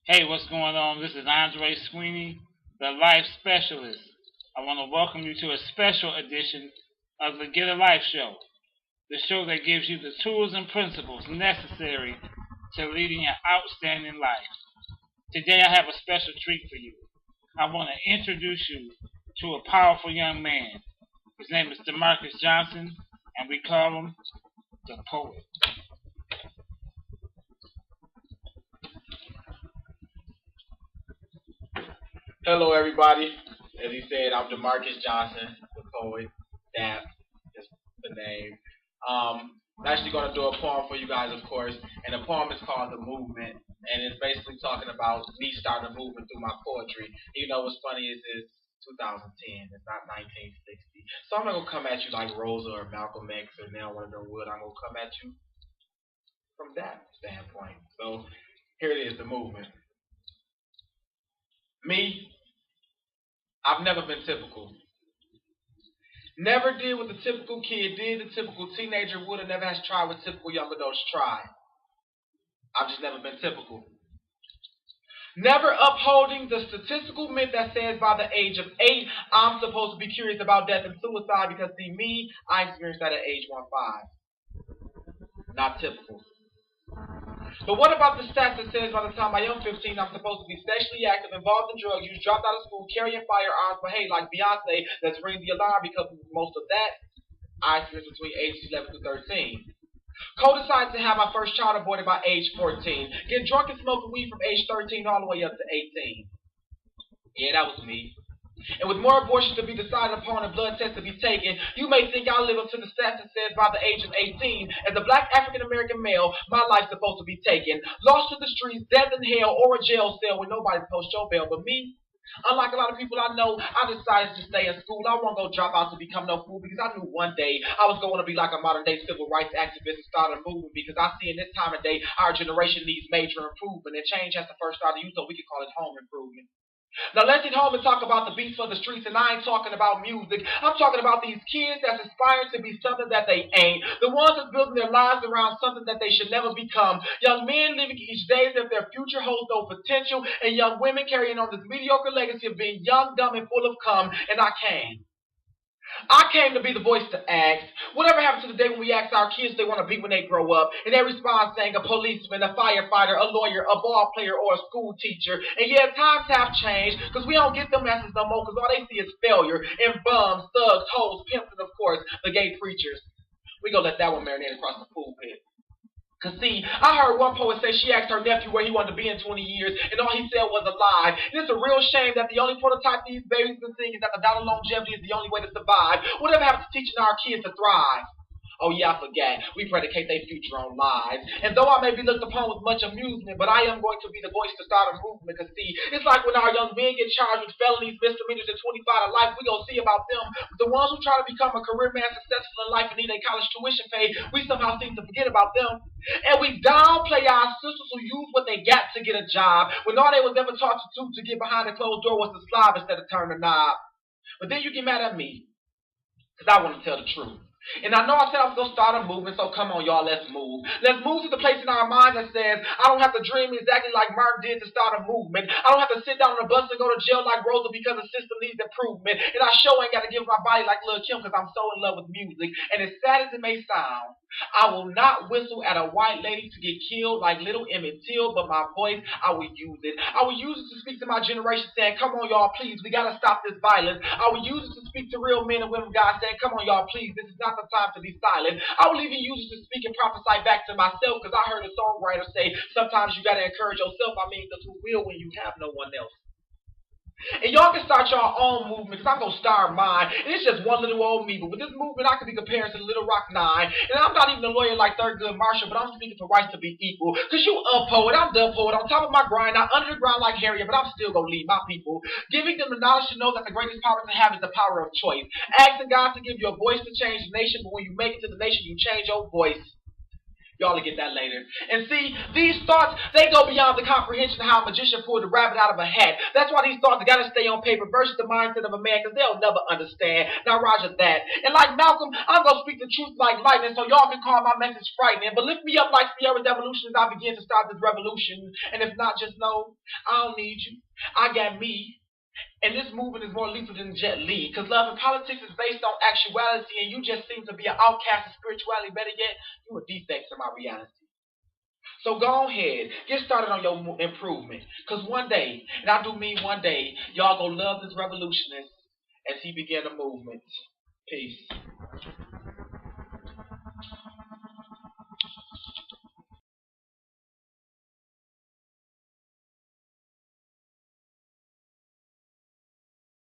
Hey, what's going on? This is Andre Sweeney, the Life Specialist. I want to welcome you to a special edition of the Get a Life Show, the show that gives you the tools and principles necessary to leading an outstanding life. Today I have a special treat for you. I want to introduce you to a powerful young man. His name is Demarcus Johnson, and we call him the Poet. Hello, everybody. As he said, I'm Demarcus Johnson, the poet. That is the name. I'm actually going to do a poem for you guys, of course, and the poem is called "The Movement," and it's basically talking about me starting a movement through my poetry. You know what's funny is it's 2010, it's not 1960, so I'm not gonna come at you like Rosa or Malcolm X or now one of them would. I'm gonna come at you from that standpoint. So here it is, the movement. Me, I've never been typical. Never did what the typical kid did, the typical teenager would, have never has tried what typical young adults try. I've just never been typical. Never upholding the statistical myth that says by the age of 8, I'm supposed to be curious about death and suicide because, see, me, I experienced that at age 1-5. Not typical. But what about the stats that says by the time I am 15, I'm supposed to be sexually active, involved in drug use, dropped out of school, carrying firearms, but hey, like Beyonce, let's ring the alarm because most of that I experienced between ages 11 to 13. Co-decided to have my first child aborted by age 14. Get drunk and smoking weed from age 13 all the way up to 18. Yeah, that was me. And with more abortions to be decided upon and blood tests to be taken, you may think I'll live up to the stats that says by the age of 18, as a black African American male, my life's supposed to be taken. Lost to the streets, death in hell, or a jail cell where nobody's post your bail. But me, unlike a lot of people I know, I decided to stay in school. I won't go drop out to become no fool because I knew one day I was going to be like a modern day civil rights activist and start a movement because I see in this time of day our generation needs major improvement and change has to first start to you so we can call it home improvement. Now let's get home and talk about the beats for the streets, and I ain't talking about music. I'm talking about these kids that's aspiring to be something that they ain't. The ones that's building their lives around something that they should never become. Young men living each day as if their future holds no potential, and young women carrying on this mediocre legacy of being young, dumb, and full of cum, and I came. I came to be the voice to ask. Whatever happened to the day when we ask our kids they want to be when they grow up? And they respond saying a policeman, a firefighter, a lawyer, a ball player, or a school teacher. And yeah, times have changed because we don't get them messages no more because all they see is failure and bums, thugs, hoes, pimps, and of course, the gay preachers. We gonna let that one marinate across the pulpit. Cause see, I heard one poet say she asked her nephew where he wanted to be in 20 years, and all he said was alive. And it's a real shame that the only prototype these babies been seeing is that the dollar longevity is the only way to survive. Whatever happened to teaching our kids to thrive? Oh yeah, I forgot. We predicate their future on lies. And though I may be looked upon with much amusement, but I am going to be the voice to start a movement. Cause see, it's like when our young men get charged with felonies, misdemeanors, and 25 to life, we gonna see about them. But the ones who try to become a career man successful in life and need a college tuition paid, we somehow seem to forget about them. And we downplay our sisters who use what they got to get a job, when all they was ever taught to do to get behind the closed door was to slob instead of turn the knob. But then you get mad at me, because I want to tell the truth. And I know I said I was going to start a movement, so come on, y'all, let's move. Let's move to the place in our minds that says, I don't have to dream exactly like Martin did to start a movement. I don't have to sit down on a bus and go to jail like Rosa because the system needs improvement. And I sure ain't got to give my body like Lil' Kim because I'm so in love with music. And as sad as it may sound, I will not whistle at a white lady to get killed like little Emmett Till, but my voice, I will use it. I will use it to speak to my generation saying, come on, y'all, please, we got to stop this violence. I will use it to speak to real men and women of God saying, come on, y'all, please, this is not the time to be silent. I will even use it to speak and prophesy back to myself because I heard a songwriter say, sometimes you got to encourage yourself. I mean, because who will when you have no one else? And y'all can start your own movement because I'm going to start mine. And it's just one little old me. But with this movement, I can be compared to the Little Rock Nine. And I'm not even a lawyer like Thurgood Marshall, but I'm speaking for rights to be equal. Because you a poet, I'm the poet. On top of my grind, not under the ground like Harriet, but I'm still going to lead my people. Giving them the knowledge to know that the greatest power to have is the power of choice. Asking God to give you a voice to change the nation, but when you make it to the nation, you change your voice. Y'all will get that later. And see, these thoughts, they go beyond the comprehension of how a magician pulled a rabbit out of a hat. That's why these thoughts got to stay on paper versus the mindset of a man, because they'll never understand. Now, roger that. And like Malcolm, I'm going to speak the truth like lightning, so y'all can call my message frightening. But lift me up like Sierra's evolution as I begin to start this revolution. And if not, just know, I don't need you. I got me. And this movement is more lethal than Jet Li, because love and politics is based on actuality, and you just seem to be an outcast of spirituality. Better yet, you a defect in my reality. So go ahead, get started on your improvement, because one day, and I do mean one day, y'all gonna love this revolutionist as he began a movement. Peace.